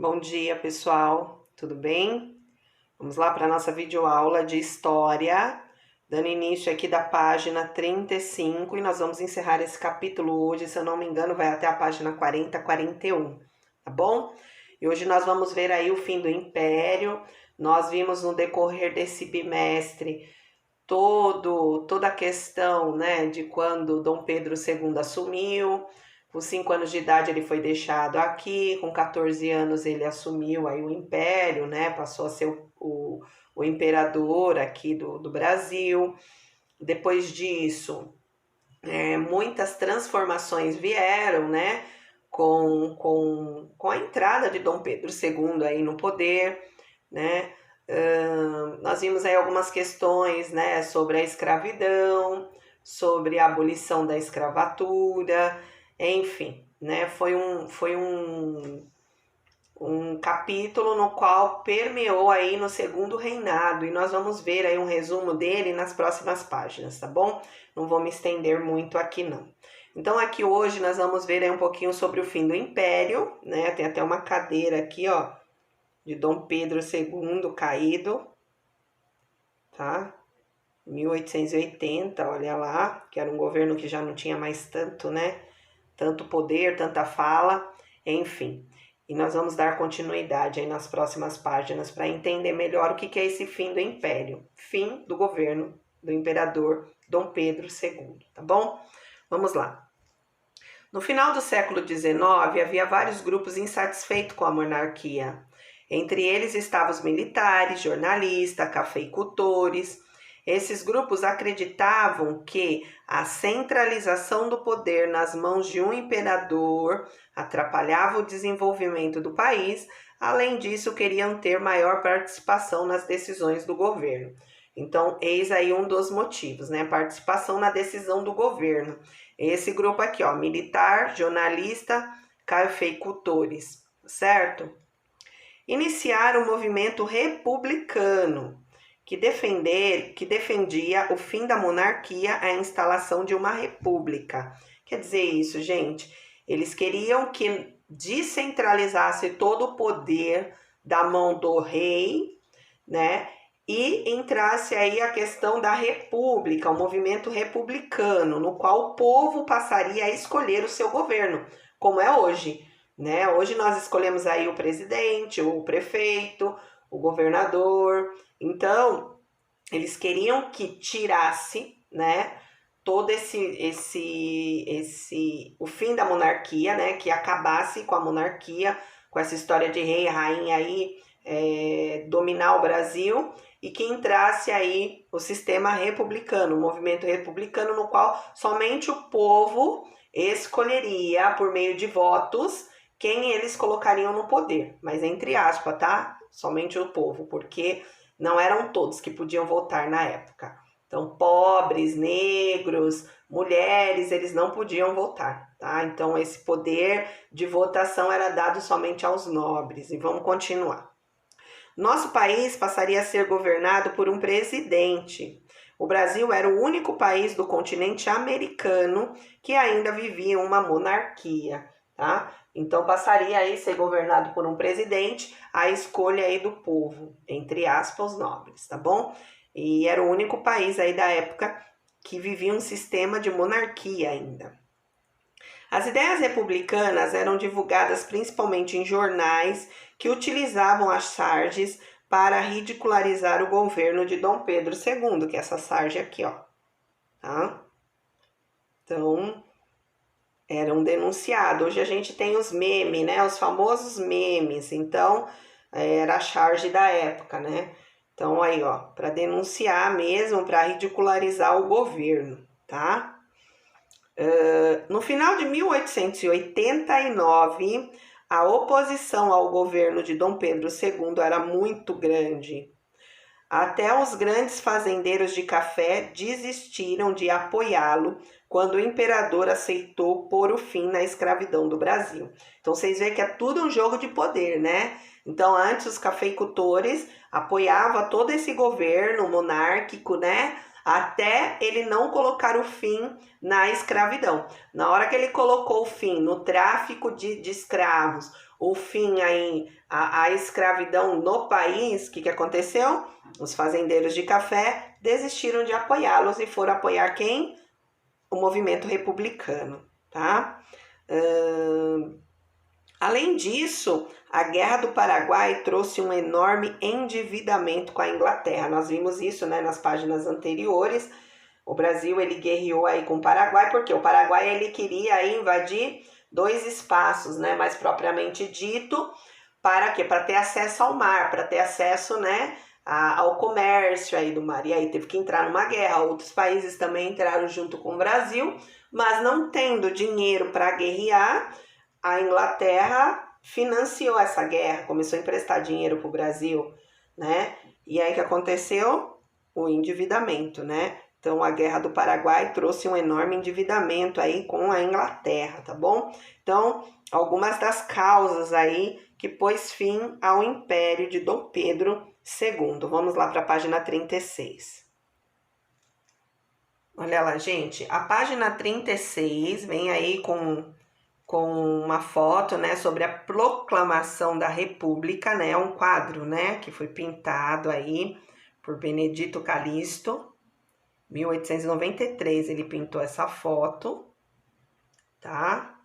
Bom dia, pessoal. Tudo bem? Vamos lá para a nossa videoaula de história, dando início aqui da página 35 e nós vamos encerrar esse capítulo hoje, se eu não me engano, vai até a página 40, 41, tá bom? E hoje nós vamos ver aí o fim do Império. Nós vimos no decorrer desse bimestre toda a questão, né, de quando Dom Pedro II assumiu. Com 5 anos de idade ele foi deixado aqui, com 14 anos ele assumiu aí o império, né? Passou a ser o imperador aqui do Brasil. Depois disso, muitas transformações vieram, né? Com a entrada de Dom Pedro II aí no poder, né? Nós vimos aí algumas questões, né, sobre a escravidão, sobre a abolição da escravatura, enfim, né, foi um capítulo no qual permeou aí no segundo reinado, e nós vamos ver aí um resumo dele nas próximas páginas, tá bom? Não vou me estender muito aqui não. Então aqui hoje nós vamos ver aí um pouquinho sobre o fim do Império, né, tem até uma cadeira aqui, ó, de Dom Pedro II caído, tá? 1880, olha lá, que era um governo que já não tinha mais tanto, né? Tanto poder, tanta fala, enfim. E nós vamos dar continuidade aí nas próximas páginas para entender melhor o que é esse fim do Império, fim do governo do imperador Dom Pedro II, tá bom? Vamos lá. No final do século XIX, havia vários grupos insatisfeitos com a monarquia. Entre eles estavam os militares, jornalistas, cafeicultores. Esses grupos acreditavam que a centralização do poder nas mãos de um imperador atrapalhava o desenvolvimento do país. Além disso, queriam ter maior participação nas decisões do governo. Então, eis aí um dos motivos, né? Participação na decisão do governo. Esse grupo aqui, ó, militar, jornalista, cafeicultores, certo? Iniciaram o movimento republicano, que defendia o fim da monarquia, a instalação de uma república. Quer dizer isso, gente? Eles queriam que descentralizasse todo o poder da mão do rei, né? E entrasse aí a questão da república, o movimento republicano, no qual o povo passaria a escolher o seu governo, como é hoje, né? Hoje nós escolhemos aí o presidente, o prefeito, o governador. Então, eles queriam que tirasse, né, todo o fim da monarquia, né, que acabasse com a monarquia, com essa história de rei e rainha aí dominar o Brasil, e que entrasse aí o sistema republicano, o movimento republicano, no qual somente o povo escolheria, por meio de votos, quem eles colocariam no poder. Mas entre aspas, tá? Somente o povo, porque não eram todos que podiam votar na época. Então, pobres, negros, mulheres, eles não podiam votar, tá? Então, esse poder de votação era dado somente aos nobres. E vamos continuar. Nosso país passaria a ser governado por um presidente. O Brasil era o único país do continente americano que ainda vivia uma monarquia, tá? Então passaria aí a ser governado por um presidente, a escolha aí do povo, entre aspas, os nobres, tá bom? E era o único país aí da época que vivia um sistema de monarquia ainda. As ideias republicanas eram divulgadas principalmente em jornais que utilizavam as sardes para ridicularizar o governo de Dom Pedro II, que é essa sarge aqui, ó. Tá? Então, eram denunciados. Hoje a gente tem os memes, né? Os famosos memes. Então, era a charge da época, né? Então, aí, ó, para denunciar mesmo, para ridicularizar o governo, tá? No final de 1889, a oposição ao governo de Dom Pedro II era muito grande. Até os grandes fazendeiros de café desistiram de apoiá-lo quando o imperador aceitou pôr o fim na escravidão do Brasil. Então vocês veem que é tudo um jogo de poder, né? Então antes os cafeicultores apoiavam todo esse governo monárquico, né? até ele não colocar o fim na escravidão. Na hora que ele colocou o fim no tráfico de escravos, o fim aí a escravidão no país, o que aconteceu? Os fazendeiros de café desistiram de apoiá-los e foram apoiar quem? O movimento republicano, tá? Além disso, a Guerra do Paraguai trouxe um enorme endividamento com a Inglaterra. Nós vimos isso, né, nas páginas anteriores. O Brasil ele guerreou aí com o Paraguai, porque o Paraguai ele queria aí invadir 2 espaços, né, mais propriamente dito, para quê? Para ter acesso ao mar, para ter acesso, né, ao comércio aí do mar. E aí teve que entrar numa guerra. Outros países também entraram junto com o Brasil, mas não tendo dinheiro para guerrear, a Inglaterra financiou essa guerra, começou a emprestar dinheiro para o Brasil, né? E aí que aconteceu? O endividamento, né? Então a Guerra do Paraguai trouxe um enorme endividamento aí com a Inglaterra, tá bom? Então, algumas das causas aí que pôs fim ao Império de Dom Pedro II. Vamos lá para a página 36. Olha lá, gente, a página 36 vem aí com uma foto, né, sobre a proclamação da República, né, um quadro, né, que foi pintado aí por Benedito Calixto, 1893 ele pintou essa foto, tá?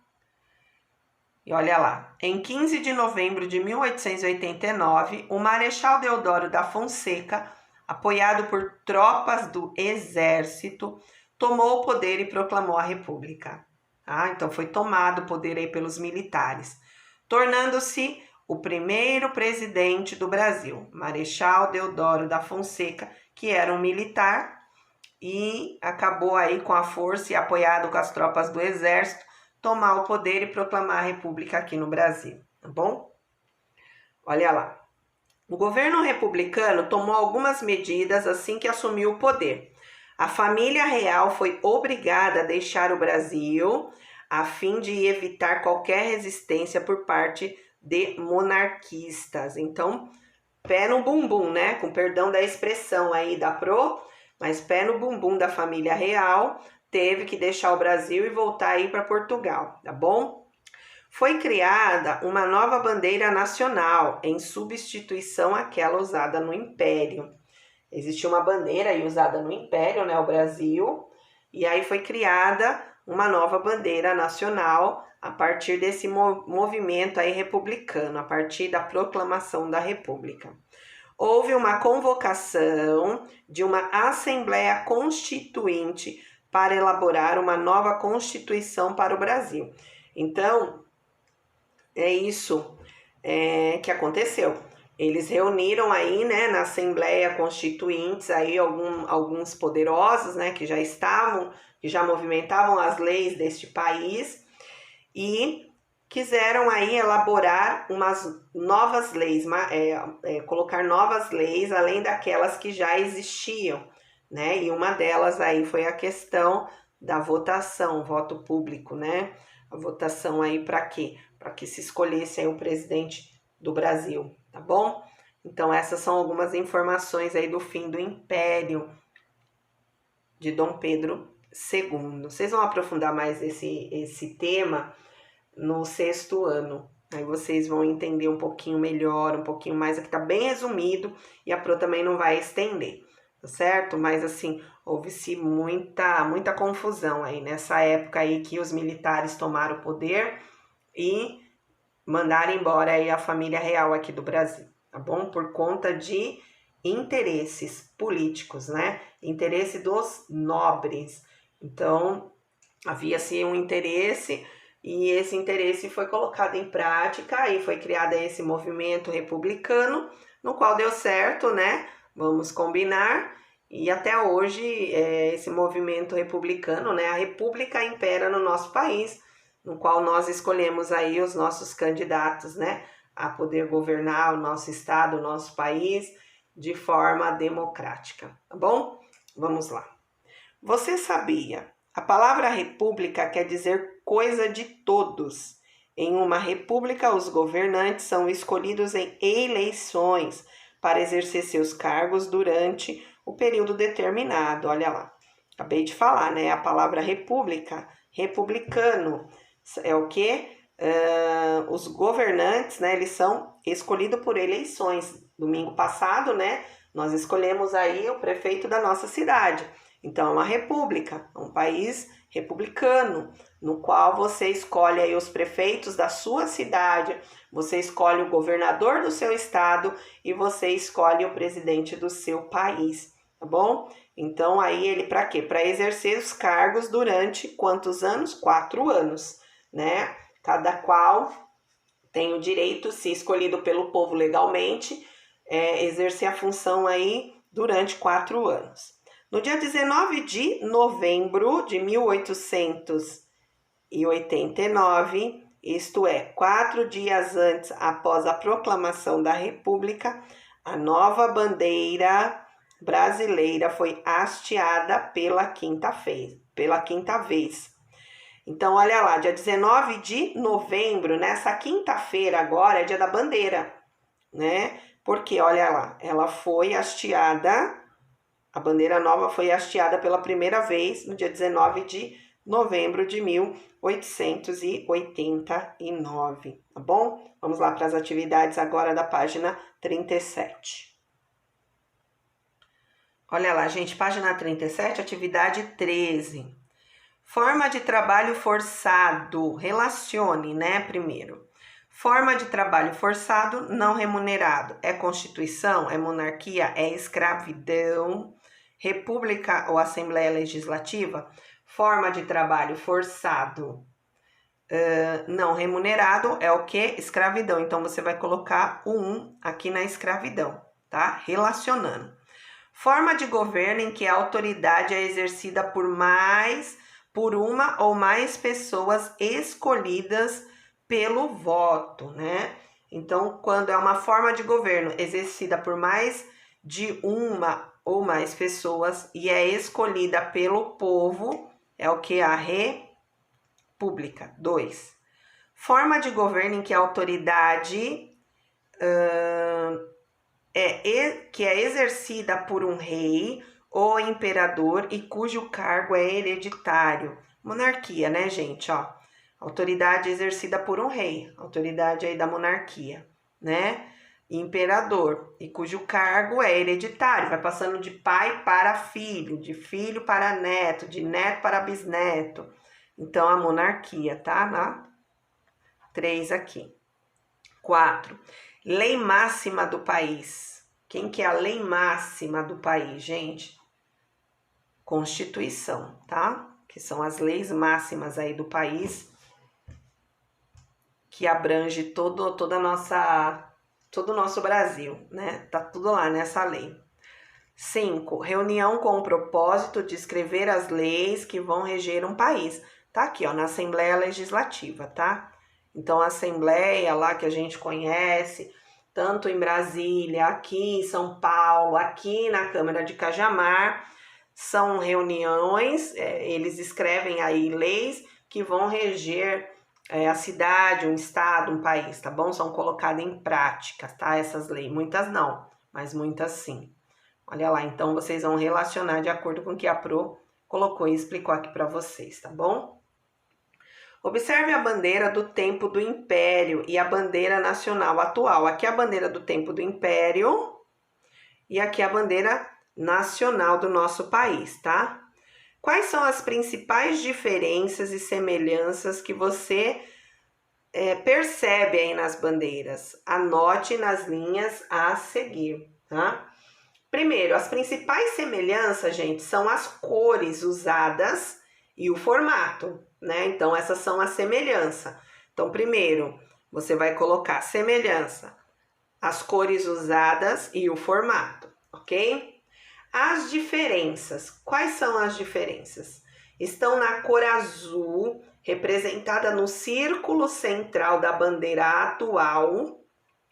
E olha lá, em 15 de novembro de 1889, o Marechal Deodoro da Fonseca, apoiado por tropas do exército, tomou o poder e proclamou a República. Então foi tomado o poder aí pelos militares, tornando-se o primeiro presidente do Brasil, Marechal Deodoro da Fonseca, que era um militar e acabou aí com a força e apoiado com as tropas do exército, tomar o poder e proclamar a República aqui no Brasil, tá bom? Olha lá. O governo republicano tomou algumas medidas assim que assumiu o poder. A família real foi obrigada a deixar o Brasil a fim de evitar qualquer resistência por parte de monarquistas. Então, pé no bumbum, né? Com perdão da expressão aí da mas pé no bumbum da família real, teve que deixar o Brasil e voltar aí para Portugal, tá bom? Foi criada uma nova bandeira nacional em substituição àquela usada no Império. Existia uma bandeira aí usada no Império, né, o Brasil, e aí foi criada uma nova bandeira nacional a partir desse movimento aí republicano, a partir da proclamação da República. Houve uma convocação de uma Assembleia Constituinte para elaborar uma nova Constituição para o Brasil. Então, é isso que aconteceu. Eles reuniram aí, né, na Assembleia Constituinte, aí alguns poderosos, né, que já movimentavam as leis deste país e quiseram aí elaborar umas novas leis, colocar novas leis além daquelas que já existiam, né? E uma delas aí foi a questão da votação, voto público, né? A votação aí para quê? Para que se escolhesse aí o presidente do Brasil, tá bom? Então essas são algumas informações aí do fim do Império de Dom Pedro II. Vocês vão aprofundar mais esse tema no 6º ano. Aí vocês vão entender um pouquinho melhor, um pouquinho mais, aqui tá bem resumido e a Pro também não vai estender, tá certo? Mas assim, houve-se muita confusão aí nessa época aí que os militares tomaram o poder e mandaram embora aí a família real aqui do Brasil, tá bom? Por conta de interesses políticos, né? Interesse dos nobres. Então, havia-se um interesse e esse interesse foi colocado em prática e foi criado esse movimento republicano, no qual deu certo, né? Vamos combinar. E até hoje, esse movimento republicano, né? A república impera no nosso país, no qual nós escolhemos aí os nossos candidatos, né? A poder governar o nosso estado, o nosso país, de forma democrática, tá bom? Vamos lá. Você sabia? A palavra república quer dizer coisa de todos. Em uma república, os governantes são escolhidos em eleições para exercer seus cargos durante o período determinado. Olha lá, acabei de falar, né? A palavra república, republicano, é o quê? Os governantes, né? Eles são escolhidos por eleições. Domingo passado, né? Nós escolhemos aí o prefeito da nossa cidade. Então, é uma república, um país republicano, no qual você escolhe aí os prefeitos da sua cidade, você escolhe o governador do seu estado e você escolhe o presidente do seu país, tá bom? Então, aí ele para quê? Para exercer os cargos durante quantos anos? 4 anos, né? Cada qual tem o direito, se escolhido pelo povo legalmente, exercer a função aí durante 4 anos. No dia 19 de novembro de 1889, isto é, 4 dias antes após a proclamação da República, a nova bandeira brasileira foi hasteada pela quinta vez. Então, olha lá, dia 19 de novembro, nessa quinta-feira agora, é dia da bandeira, né? Porque, olha lá, ela foi hasteada. A bandeira nova foi hasteada pela primeira vez no dia 19 de novembro de 1889, tá bom? Vamos lá para as atividades agora da página 37. Olha lá, gente, página 37, atividade 13. Forma de trabalho forçado. Relacione, né, primeiro. Forma de trabalho forçado não remunerado. É Constituição? É monarquia? É escravidão? República ou Assembleia Legislativa? Forma de trabalho forçado não remunerado é o que? Escravidão. Então, você vai colocar o 1 aqui na escravidão, tá? Relacionando. Forma de governo em que a autoridade é exercida por uma ou mais pessoas escolhidas pelo voto, né? Então, quando é uma forma de governo exercida por mais de uma ou mais pessoas e é escolhida pelo povo, é o que? A república. 2. Forma de governo em que a autoridade que é exercida por um rei ou imperador e cujo cargo é hereditário. Monarquia, né, gente? Ó, autoridade exercida por um rei, autoridade aí da monarquia, né? Imperador, e cujo cargo é hereditário, vai passando de pai para filho, de filho para neto, de neto para bisneto. Então, a monarquia, tá? Na 3 aqui. 4. Lei máxima do país. Quem que é a lei máxima do país, gente? Constituição, tá? Que são as leis máximas aí do país, que abrange todo o nosso Brasil, né? Tá tudo lá nessa lei. 5. Reunião com o propósito de escrever as leis que vão reger um país. Tá aqui, ó, na Assembleia Legislativa, tá? Então, a Assembleia lá que a gente conhece, tanto em Brasília, aqui em São Paulo, aqui na Câmara de Cajamar, são reuniões, eles escrevem aí leis que vão reger a cidade, um estado, um país, tá bom? São colocadas em prática, tá? Essas leis, muitas não, mas muitas sim. Olha lá, então vocês vão relacionar de acordo com o que a Pro colocou e explicou aqui para vocês, tá bom? Observe a bandeira do tempo do Império e a bandeira nacional atual. Aqui é a bandeira do tempo do Império e aqui é a bandeira nacional do nosso país, tá? Quais são as principais diferenças e semelhanças que você percebe aí nas bandeiras? Anote nas linhas a seguir, tá? Primeiro, as principais semelhanças, gente, são as cores usadas e o formato, né? Então, essas são as semelhanças. Então, primeiro, você vai colocar semelhança, as cores usadas e o formato, ok? As diferenças. Quais são as diferenças? Estão na cor azul, representada no círculo central da bandeira atual.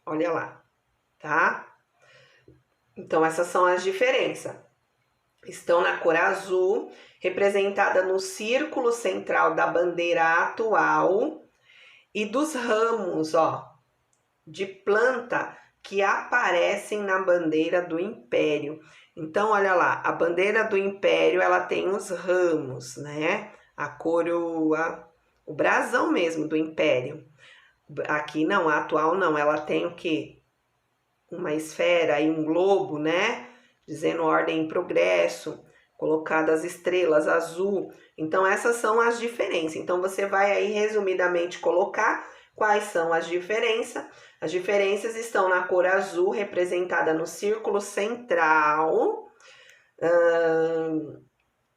Olha lá, tá? Então, essas são as diferenças. Estão na cor azul, representada no círculo central da bandeira atual e dos ramos, ó, de planta que aparecem na bandeira do Império. Então, olha lá, a bandeira do Império, ela tem os ramos, né? A coroa, o brasão mesmo do Império. Aqui não, a atual não, ela tem o quê? Uma esfera e um globo, né? Dizendo ordem e progresso, colocadas estrelas azul. Então, essas são as diferenças. Então, você vai aí resumidamente colocar quais são as diferenças. As diferenças estão na cor azul, representada no círculo central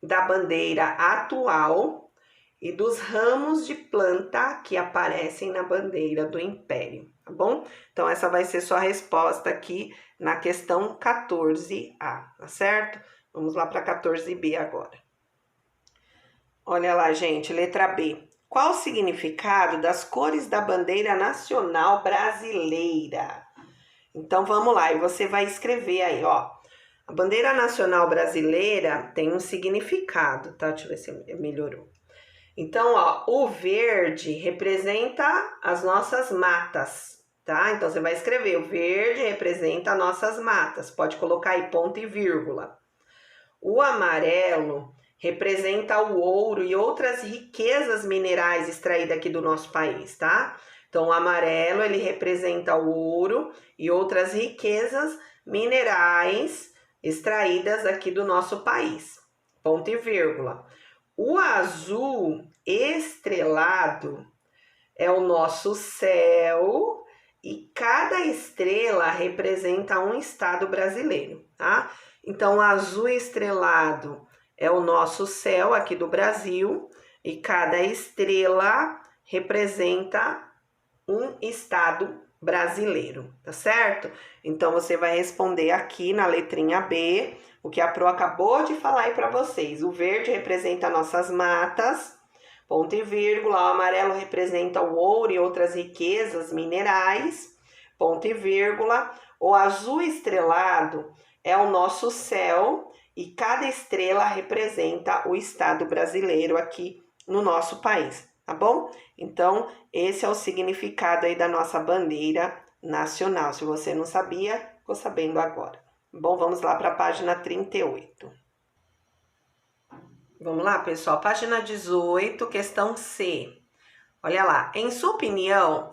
da bandeira atual e dos ramos de planta que aparecem na bandeira do Império, tá bom? Então, essa vai ser sua resposta aqui na questão 14A, tá certo? Vamos lá para 14B agora. Olha lá, gente, letra B. Qual o significado das cores da bandeira nacional brasileira? Então, vamos lá, e você vai escrever aí, ó. A bandeira nacional brasileira tem um significado, tá? Deixa eu ver se melhorou. Então, ó, o verde representa as nossas matas, tá? Então, você vai escrever, o verde representa as nossas matas. Pode colocar aí ponto e vírgula. O amarelo representa o ouro e outras riquezas minerais extraídas aqui do nosso país, tá? Então, o amarelo, ele representa o ouro e outras riquezas minerais extraídas aqui do nosso país. Ponto e vírgula. O azul estrelado é o nosso céu e cada estrela representa um estado brasileiro, tá? Então, o azul estrelado é o nosso céu aqui do Brasil e cada estrela representa um estado brasileiro, tá certo? Então, você vai responder aqui na letrinha B, o que a Pro acabou de falar aí para vocês. O verde representa nossas matas, ponto e vírgula. O amarelo representa o ouro e outras riquezas minerais, ponto e vírgula. O azul estrelado é o nosso céu e cada estrela representa o estado brasileiro aqui no nosso país, tá bom? Então, esse é o significado aí da nossa bandeira nacional. Se você não sabia, ficou sabendo agora. Bom, vamos lá para a página 38. Vamos lá, pessoal. Página 18, questão C. Olha lá. Em sua opinião,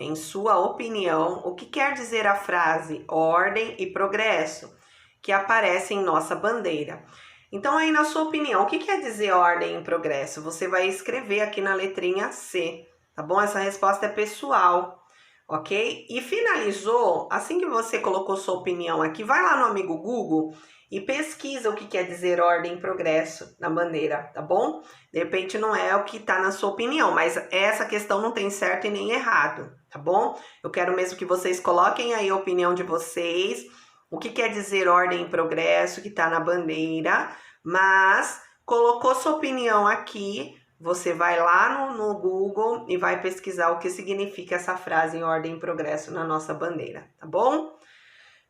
o que quer dizer a frase ordem e progresso que aparece em nossa bandeira? Então, aí, na sua opinião, o que quer dizer ordem e progresso? Você vai escrever aqui na letrinha C, tá bom? Essa resposta é pessoal, ok? E finalizou, assim que você colocou sua opinião aqui, vai lá no amigo Google e pesquisa o que quer dizer ordem e progresso na bandeira, tá bom? De repente não é o que tá na sua opinião, mas essa questão não tem certo e nem errado, tá bom? Eu quero mesmo que vocês coloquem aí a opinião de vocês, o que quer dizer ordem e progresso que tá na bandeira, mas colocou sua opinião aqui, você vai lá no Google e vai pesquisar o que significa essa frase em ordem e progresso na nossa bandeira, tá bom?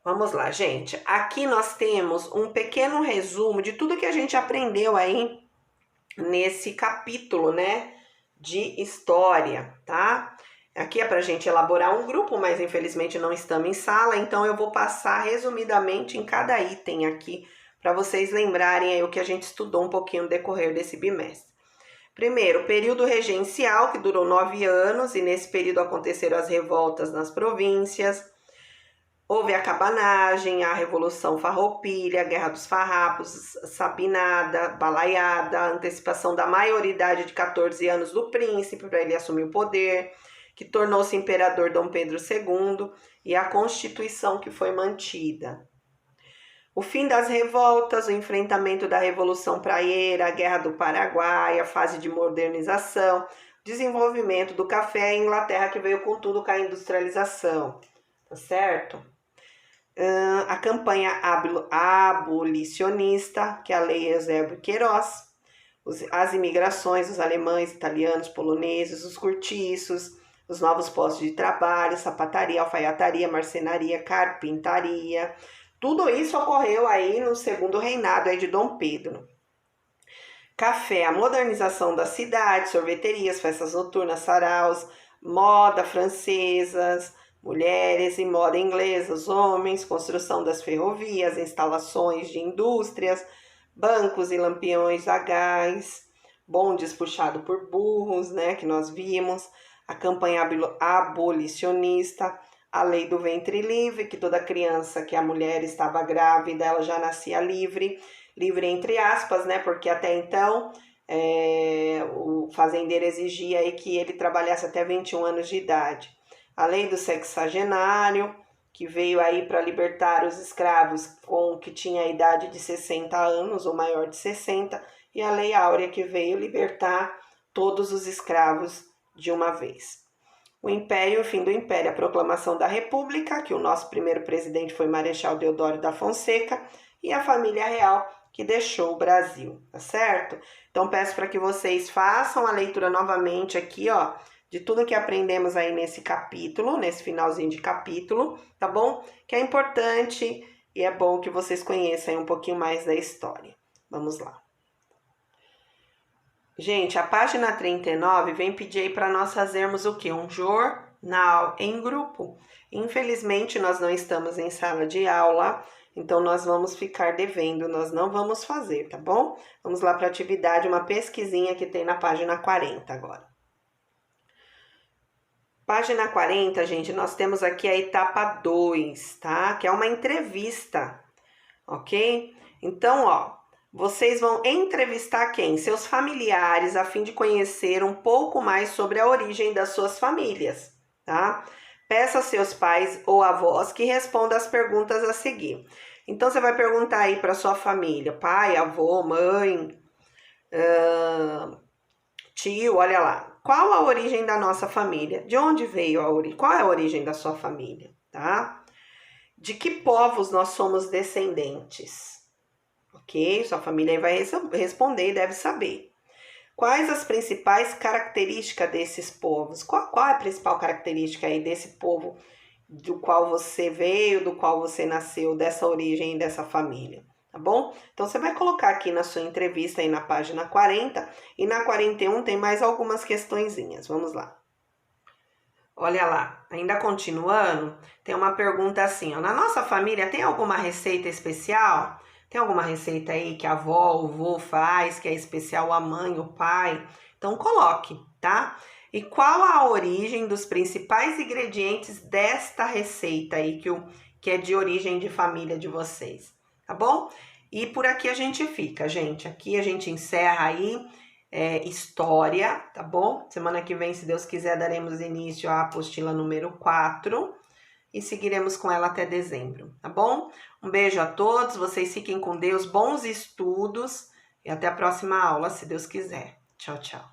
Vamos lá, gente. Aqui nós temos um pequeno resumo de tudo que a gente aprendeu aí nesse capítulo, né, de história, tá? Aqui é pra gente elaborar um grupo, mas infelizmente não estamos em sala, então eu vou passar resumidamente em cada item aqui para vocês lembrarem aí o que a gente estudou um pouquinho no decorrer desse bimestre. Primeiro, período regencial, que durou 9 anos, e nesse período aconteceram as revoltas nas províncias. Houve a cabanagem, a Revolução Farroupilha, a Guerra dos Farrapos, Sabinada, Balaiada, a antecipação da maioridade de 14 anos do príncipe para ele assumir o poder, que tornou-se imperador Dom Pedro II, e a Constituição que foi mantida. O fim das revoltas, o enfrentamento da Revolução Praieira, a Guerra do Paraguai, a fase de modernização, desenvolvimento do café, a Inglaterra que veio com tudo com a industrialização, tá certo? A campanha abolicionista, que é a Lei Eusébio Queiroz, as imigrações, os alemães, italianos, poloneses, os cortiços, os novos postos de trabalho, sapataria, alfaiataria, marcenaria, carpintaria. Tudo isso ocorreu aí no segundo reinado aí de Dom Pedro. Café, a modernização da cidade, sorveterias, festas noturnas, saraus, moda francesas, mulheres e moda inglesa, os homens, construção das ferrovias, instalações de indústrias, bancos e lampiões a gás, bondes puxados por burros, né, que nós vimos, a campanha abolicionista, a lei do ventre livre, que toda criança que a mulher estava grávida, ela já nascia livre entre aspas, né, porque até então o fazendeiro exigia aí que ele trabalhasse até 21 anos de idade. A lei do sexagenário, que veio aí para libertar os escravos que tinha a idade de 60 anos ou maior de 60, e a lei áurea, que veio libertar todos os escravos de uma vez. O Império, o fim do Império, a proclamação da República, que o nosso primeiro presidente foi Marechal Deodoro da Fonseca, e a família real, que deixou o Brasil, tá certo? Então, peço para que vocês façam a leitura novamente aqui, ó, de tudo que aprendemos aí nesse capítulo, nesse finalzinho de capítulo, tá bom? Que é importante e é bom que vocês conheçam um pouquinho mais da história. Vamos lá. Gente, a página 39 vem pedir aí para nós fazermos o quê? Um jornal em grupo. Infelizmente, nós não estamos em sala de aula, então nós vamos ficar devendo, nós não vamos fazer, tá bom? Vamos lá para a atividade, uma pesquisinha que tem na página 40 agora. Página 40, gente, nós temos aqui a etapa 2, tá? Que é uma entrevista, ok? Então, ó, vocês vão entrevistar quem? Seus familiares, a fim de conhecer um pouco mais sobre a origem das suas famílias, tá? Peça aos seus pais ou avós que respondam as perguntas a seguir. Então, você vai perguntar aí para sua família, pai, avô, mãe, tio, olha lá. Qual a origem da nossa família? De onde veio a origem? Qual é a origem da sua família, tá? De que povos nós somos descendentes? Ok? Sua família aí vai responder e deve saber. Quais as principais características desses povos? Qual é a principal característica aí desse povo do qual você veio, do qual você nasceu, dessa origem, dessa família? Tá bom? Então, você vai colocar aqui na sua entrevista aí na página 40 e na 41 tem mais algumas questõezinhas. Vamos lá. Olha lá, ainda continuando, tem uma pergunta assim, ó, na nossa família tem alguma receita especial? Tem alguma receita aí que a avó, o vô faz, que é especial a mãe, o pai? Então, coloque, tá? E qual a origem dos principais ingredientes desta receita aí, que é de origem de família de vocês? Tá bom? E por aqui a gente fica, gente. Aqui a gente encerra aí história, tá bom? Semana que vem, se Deus quiser, daremos início à apostila número 4 e seguiremos com ela até dezembro, tá bom? Um beijo a todos, vocês fiquem com Deus, bons estudos e até a próxima aula, se Deus quiser. Tchau, tchau.